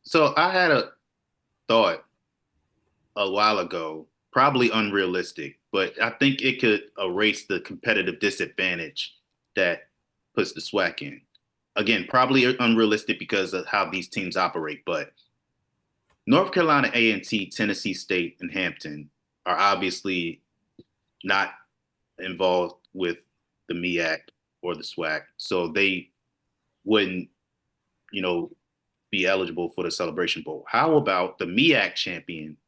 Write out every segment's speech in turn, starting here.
So I had a thought a while ago, probably unrealistic, but I think it could erase the competitive disadvantage that puts the SWAC in. Again, probably unrealistic because of how these teams operate, but North Carolina A&T, Tennessee State, and Hampton are obviously not involved with the MEAC or the SWAC, so they wouldn't, you know, be eligible for the Celebration Bowl. How about the MEAC champion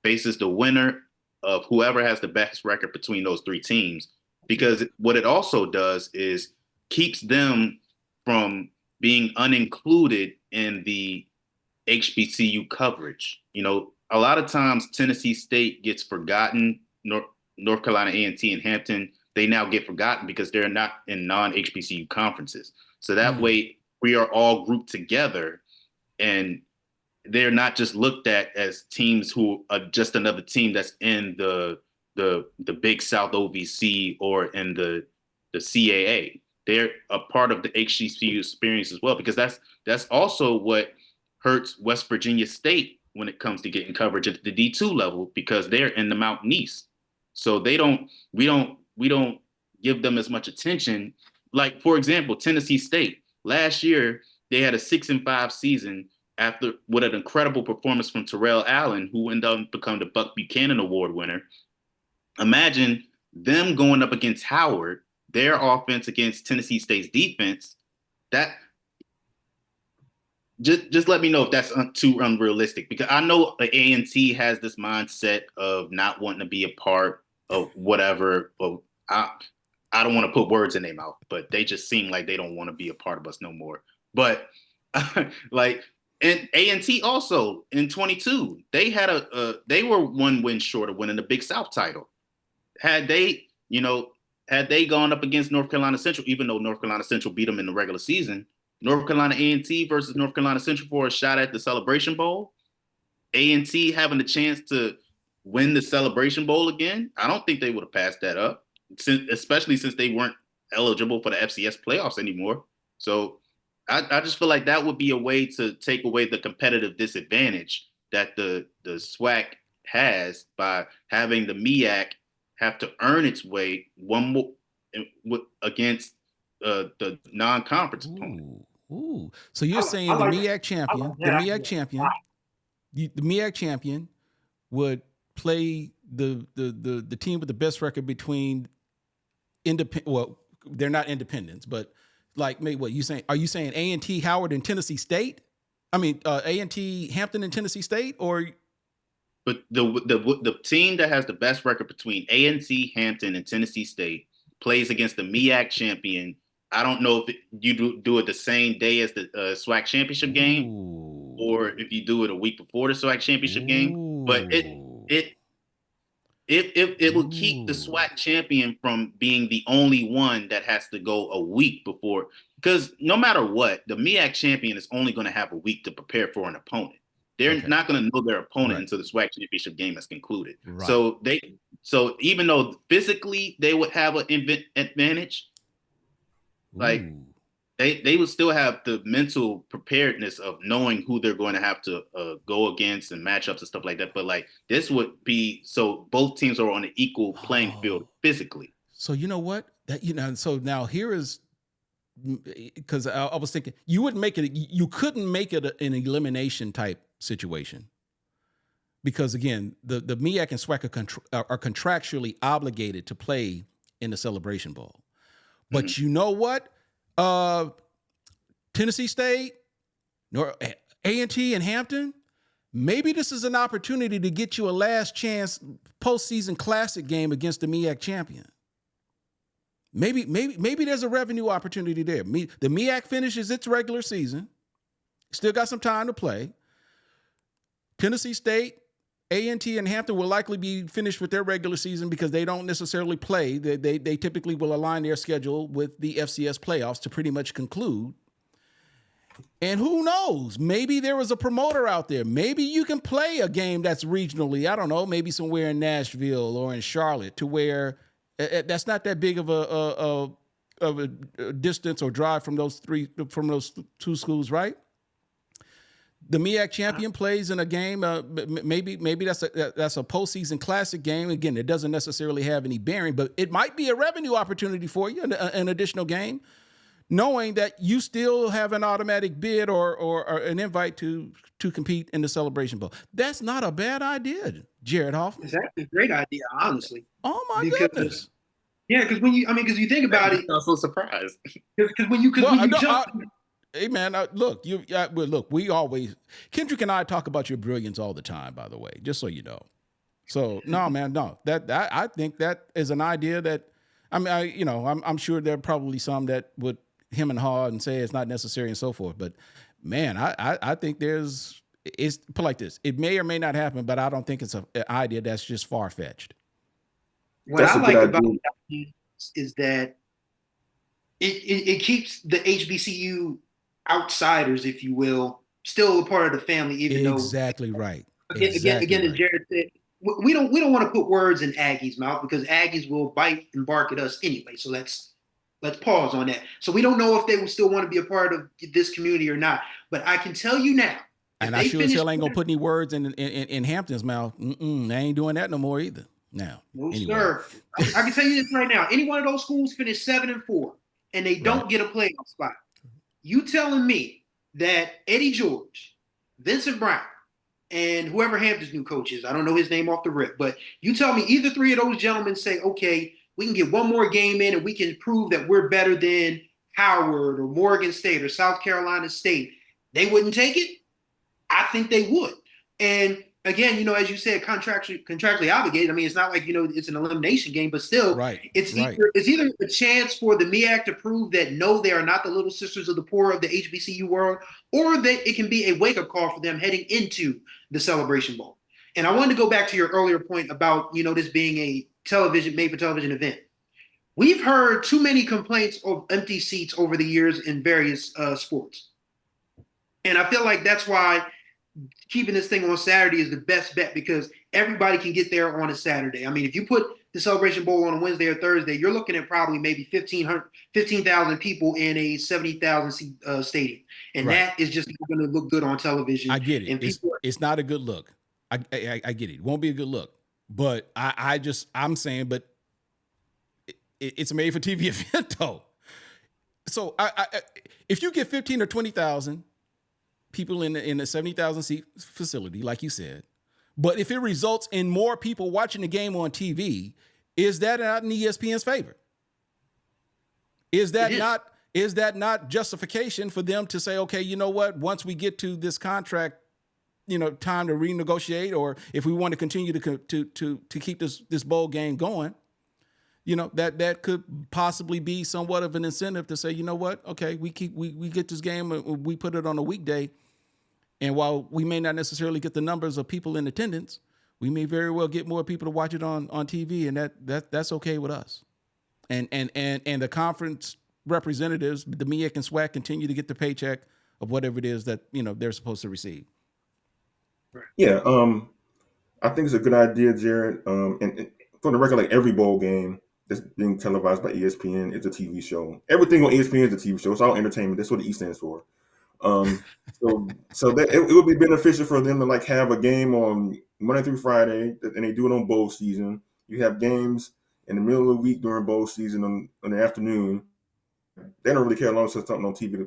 faces the winner of whoever has the best record between those three teams? Because what it also does is keeps them from being unincluded in the HBCU coverage. A lot of times Tennessee State gets forgotten. North Carolina A&T and Hampton, they now get forgotten because they're not in non-HBCU conferences. So that way we are all grouped together, and they're not just looked at as teams who are just another team that's in the Big South OVC or in the CAA. They're a part of the HBCU experience as well, because that's also what hurts West Virginia State when it comes to getting coverage at the D2 level, because they're in the Mountain East. So we don't give them as much attention. Like, for example, Tennessee State last year, they had a 6-5 season after with an incredible performance from Terrell Allen, who ended up becoming the Buck Buchanan Award winner. Imagine them going up against Howard, their offense against Tennessee State's defense. That just let me know if that's too unrealistic, because I know A&T has this mindset of not wanting to be a part of whatever. I don't want to put words in their mouth, but they just seem like they don't want to be a part of us no more. But like, and A&T also in 22, they had they were one win short of winning the Big South title. Had they gone up against North Carolina Central, even though North Carolina Central beat them in the regular season, North Carolina A&T versus North Carolina Central for a shot at the Celebration Bowl, A&T having the chance to win the Celebration Bowl again, I don't think they would have passed that up, especially since they weren't eligible for the FCS playoffs anymore. So I just feel like that would be a way to take away the competitive disadvantage that the SWAC has by having the MEAC have to earn its way one more against the non-conference opponent. Ooh. So you're saying the MEAC champion, the MEAC champion would play the team with the best record between independent. Well, they're not independents, but like, maybe what you saying? Are you saying A&T Howard and Tennessee State? I mean, A&T Hampton and Tennessee State, or? But the team that has the best record between A&T, Hampton, and Tennessee State plays against the MEAC champion. I don't know if you do it the same day as the SWAC championship game, or if you do it a week before the SWAC championship game. But it will keep the SWAC champion from being the only one that has to go a week before, because no matter what, the MEAC champion is only going to have a week to prepare for an opponent. They're not going to know their opponent until the SWAC championship game is concluded. Right. So even though physically they would have an advantage, like they would still have the mental preparedness of knowing who they're going to have to go against and matchups and stuff like that. But like, this would be so both teams are on an equal playing field physically. So you know what? So now here is, because I was thinking you couldn't make it an elimination type situation, because again, the MEAC and SWAC are contractually obligated to play in the Celebration Bowl. But you know what? Tennessee State, A&T, and Hampton, maybe this is an opportunity to get you a last chance postseason classic game against the MEAC champion. Maybe there's a revenue opportunity there. The MEAC finishes its regular season, still got some time to play. Tennessee State, A&T, and Hampton will likely be finished with their regular season because they don't necessarily play. They typically will align their schedule with the FCS playoffs to pretty much conclude. And who knows? Maybe there was a promoter out there. Maybe you can play a game that's regionally, I don't know, maybe somewhere in Nashville or in Charlotte, to where that's not that big of a distance or drive from those two schools, right? The MEAC champion plays in a game. Maybe that's a postseason classic game. Again, it doesn't necessarily have any bearing, but it might be a revenue opportunity for you, an additional game, knowing that you still have an automatic bid or an invite to compete in the Celebration Bowl. That's not a bad idea, Jarrett Hoffman. It's actually a great idea, honestly. Oh my goodness. Yeah, because because you think about it, I'm so surprised. because when you jump. Hey man, look, we always, Kendrick and I talk about your brilliance all the time, by the way, just so you know. So no, man, no, that I think that is an idea that, I'm sure there are probably some that would him and haw and say it's not necessary and so forth. But man, I think it's put like this. It may or may not happen, but I don't think it's an idea that's just far fetched. What I like about it is that it keeps the HBCU outsiders, if you will, still a part of the family, even exactly though right. Again, as Jarrett said, we don't want to put words in Aggie's mouth because Aggies will bite and bark at us anyway. So let's pause on that. So we don't know if they will still want to be a part of this community or not. But I can tell you now, and I sure as hell ain't gonna put any words in Hampton's mouth. They ain't doing that no more either. Now, no sir. I can tell you this right now. Any one of those schools finish 7-4, and they don't get a playoff spot. You telling me that Eddie George, Vincent Brown, and whoever Hampton's new coach is, I don't know his name off the rip, but you tell me either three of those gentlemen say, okay, we can get one more game in and we can prove that we're better than Howard or Morgan State or South Carolina State, they wouldn't take it? I think they would. And again, as you said, contractually obligated. I mean, it's not like, it's an elimination game, but still, it's either a chance for the MEAC to prove that, no, they are not the little sisters of the poor of the HBCU world, or that it can be a wake-up call for them heading into the Celebration Bowl. And I wanted to go back to your earlier point about, this being a made-for-television event. We've heard too many complaints of empty seats over the years in various sports. And I feel like that's why keeping this thing on Saturday is the best bet, because everybody can get there on a Saturday. I mean, if you put the Celebration Bowl on a Wednesday or Thursday, you're looking at probably maybe 15,000 people in a 70,000 seat stadium. And that is just going to look good on television. I get it. And it's not a good look. I get it. It won't be a good look. But I'm saying, but it's a made for TV event though. So if you get 15 or 20,000 people in a 70,000 seat facility, like you said, but if it results in more people watching the game on TV, is that not in ESPN's favor? Is that not justification for them to say, okay, you know what? Once we get to this contract, time to renegotiate, or if we want to continue to keep this bowl game going, that could possibly be somewhat of an incentive to say, you know what? Okay, we get this game, we put it on a weekday. And while we may not necessarily get the numbers of people in attendance, we may very well get more people to watch it on TV, and that's okay with us. And the conference representatives, the MEAC and SWAC, continue to get the paycheck of whatever it is that they're supposed to receive. Yeah, I think it's a good idea, Jarrett. And for the record, like every bowl game that's being televised by ESPN is a TV show. Everything on ESPN is a TV show. It's all entertainment. That's what the E stands for. So that it would be beneficial for them to have a game on Monday through Friday, and they do it on bowl season. You have games in the middle of the week during bowl season on the afternoon. They don't really care as long as it's something on TV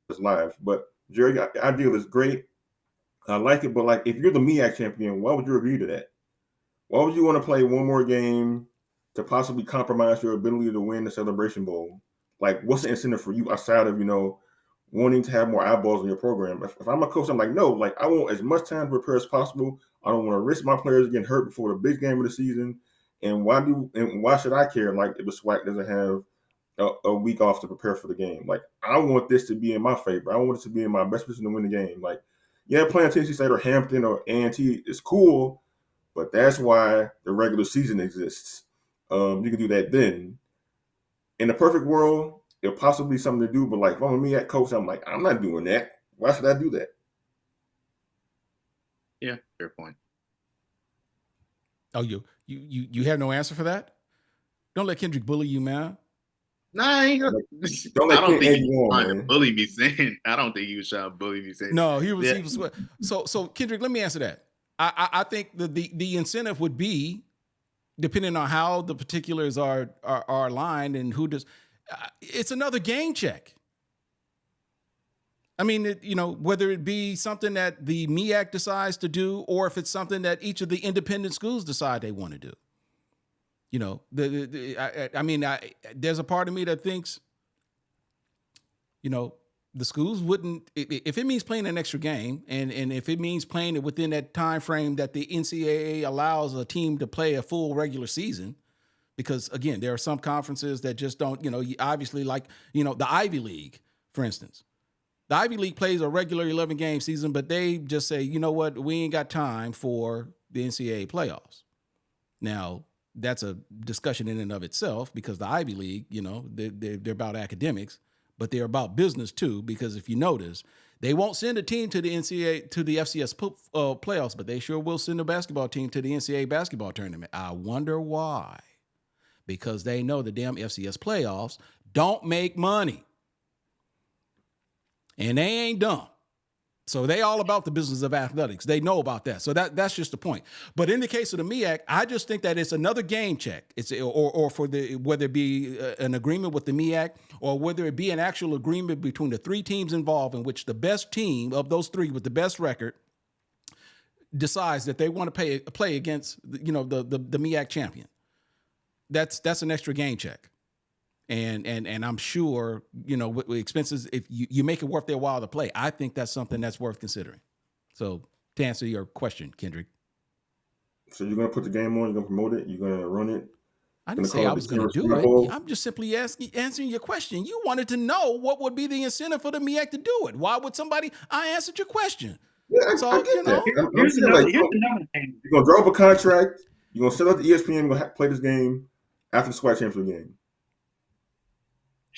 that's live. But Jerry, the idea is great. I like it, but if you're the MEAC champion, why would you agree to that? Why would you want to play one more game to possibly compromise your ability to win the Celebration Bowl? What's the incentive for you outside of wanting to have more eyeballs on your program? If I'm a coach, I'm no, I want as much time to prepare as possible. I don't want to risk my players getting hurt before the big game of the season. And why should I care if the SWAC doesn't have a week off to prepare for the game? I want this to be in my favor. I want it to be in my best position to win the game. Playing Tennessee State or Hampton or A&T is cool, but that's why the regular season exists. You can do that then. In the perfect world, it'll possibly be something to do, but if I'm a MEAC coach, I'm I'm not doing that. Why should I do that? Yeah, fair point. Oh, you have no answer for that? Don't let Kendrick bully you, man. Nah, I ain't gonna. Don't I let don't Quinn think egg he you was on, trying to man. bully me saying. I don't think he was trying to bully me saying. No, he was. Yeah. He was. So Kendrick, let me answer that. I think the incentive would be, depending on how the particulars are aligned and who does. It's another game check. I mean, whether it be something that the MEAC decides to do, or if it's something that each of the independent schools decide they want to do. There's a part of me that thinks, the schools wouldn't, if it means playing an extra game, and if it means playing it within that time frame that the NCAA allows a team to play a full regular season, because again, there are some conferences that just don't, obviously, like, the Ivy League, for instance. The Ivy League plays a regular 11-game season, but they just say, you know what, we ain't got time for the NCAA playoffs. Now, that's a discussion in and of itself, because the Ivy League, they're about academics, but they're about business too, because if you notice, they won't send a team to the NCAA, to the FCS playoffs, but they sure will send a basketball team to the NCAA basketball tournament. I wonder why. Because they know the damn FCS playoffs don't make money. And they ain't dumb. So they all about the business of athletics. They know about that. So that's just the point. But in the case of the MEAC, I just think that it's another game check. It's or for the, whether it be an agreement with the MEAC, or whether it be an actual agreement between the three teams involved, in which the best team of those three with the best record decides that they want to play against the MEAC champion. That's an extra game check. And I'm sure, with expenses, if you make it worth their while to play, I think that's something that's worth considering. So to answer your question, Kendrick. So you're going to put the game on, you're going to promote it, you're going to run it? I didn't say I was going to do it. I'm just simply answering your question. You wanted to know what would be the incentive for the MEAC to do it. Why would somebody? I answered your question. Yeah, so, I get that. Here's another thing. You're going to draw up a contract, you're going to set up the ESPN, you're going to play this game after the SWAC championship game.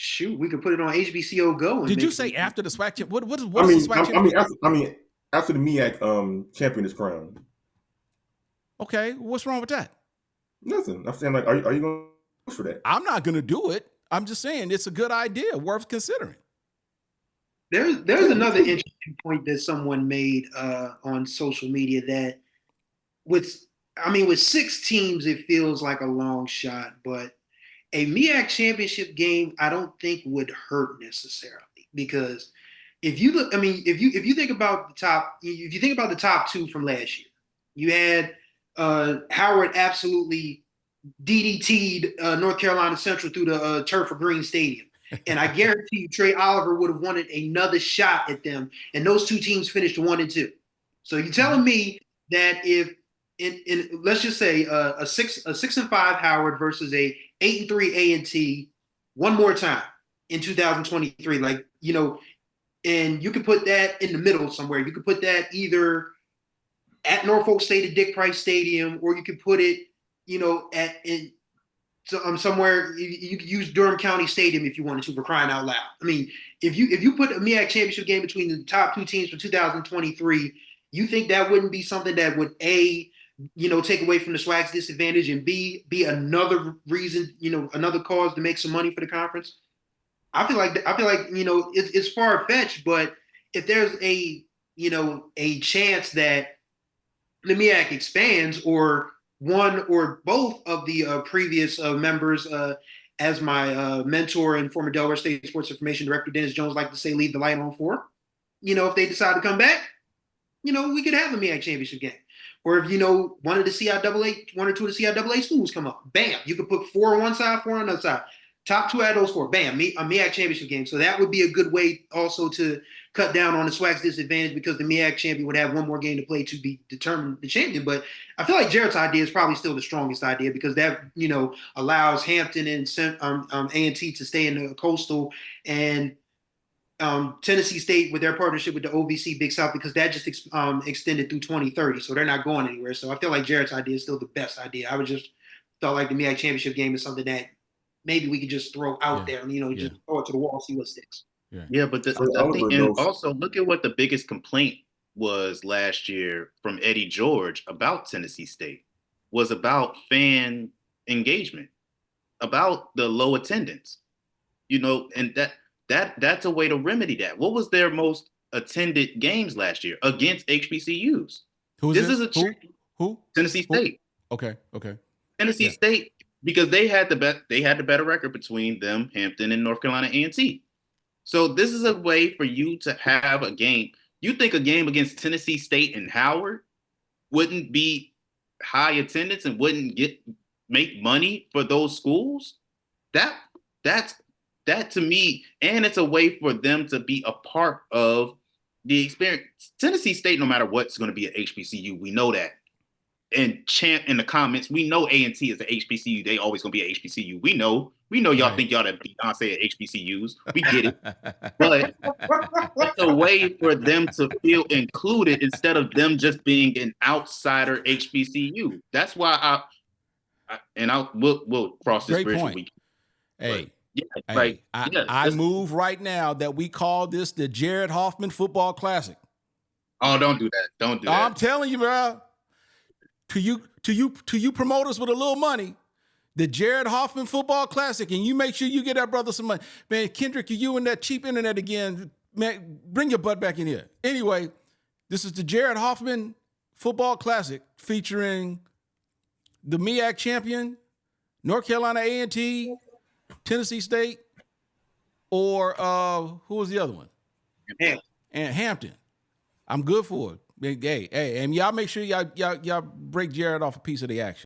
Shoot, we could put it on HBCU Go. Did you say after the SWAC championship? What is the SWAC championship? After the MEAC champion is crowned. Okay, what's wrong with that? Nothing. I'm saying, like, are you going to push for that? I'm not going to do it. I'm just saying it's a good idea, worth considering. There's another interesting point that someone made on social media, that with 6 teams, it feels like a long shot, but a MEAC championship game, I don't think would hurt necessarily, because if you look, if you think about the top 2 from last year, you had Howard absolutely DDT'd North Carolina Central through the turf of Green Stadium, and I guarantee you Trey Oliver would have wanted another shot at them, and those 2 teams finished 1-2. So you're telling me that if in let's just say a 6-5 Howard versus a 8-3 A&T one more time in 2023, and you could put that in the middle somewhere. You could put that either at Norfolk State at Dick Price Stadium, or you could put it, somewhere. You could use Durham County Stadium if you wanted to, for crying out loud. If you put a MEAC championship game between the top 2 teams for 2023, you think that wouldn't be something that would take away from the SWAC's disadvantage, and be another reason, another cause to make some money for the conference? I feel like it's far fetched, but if there's a chance that the MEAC expands, or one or both of the previous members, as my mentor and former Delaware State Sports Information Director Dennis Jones like to say, leave the light on for. If they decide to come back, we could have a MEAC championship game. Or if one or two of the CIAA schools come up, bam, you could put 4 on one side, 4 on the other side. Top 2 out of those 4, bam, a MEAC championship game. So that would be a good way also to cut down on the SWAC's disadvantage, because the MEAC champion would have one more game to play to be determined the champion. But I feel like Jarrett's idea is probably still the strongest idea, because that allows Hampton and A&T to stay in the Coastal, and Tennessee State with their partnership with the OVC Big South, because that just extended through 2030, so they're not going anywhere. So I feel like Jarrett's idea is still the best idea. I would just felt like the MEAC championship game is something that maybe we could just throw out there and just throw it to the wall, see what sticks. Yeah, but I think, and also look at what the biggest complaint was last year from Eddie George about Tennessee State, was about fan engagement, about the low attendance. And that's a way to remedy that. What was their most attended games last year against HBCUs? Who's This this? is a Who? Tennessee State. Okay. Tennessee State, because they had the better record between them, Hampton, and North Carolina A&T. So this is a way for you to have a game. You think a game against Tennessee State and Howard wouldn't be high attendance and wouldn't make money for those schools? That's to me, and it's a way for them to be a part of the experience. Tennessee State, no matter what's going to be at HBCU, we know that. And chant in the comments, we know A&T is an HBCU. They always going to be an HBCU. We know y'all think y'all that Beyonce at HBCUs. We get it. But it's a way for them to feel included instead of them just being an outsider HBCU. That's why we'll cross this bridge when we. Hey, but, I move right now that we call this the Jarrett Hoffman Football Classic. Oh, don't do that. Don't do that. I'm telling you, bro. To you promoters with a little money, the Jarrett Hoffman Football Classic, and you make sure you get that brother some money. Man, Kendrick, you and that cheap internet again. Man, bring your butt back in here. Anyway, this is the Jarrett Hoffman Football Classic featuring the MEAC champion, North Carolina A&T, Tennessee State, or who was the other one? And Hampton. I'm good for it. Hey, and y'all make sure y'all break Jarrett off a piece of the action.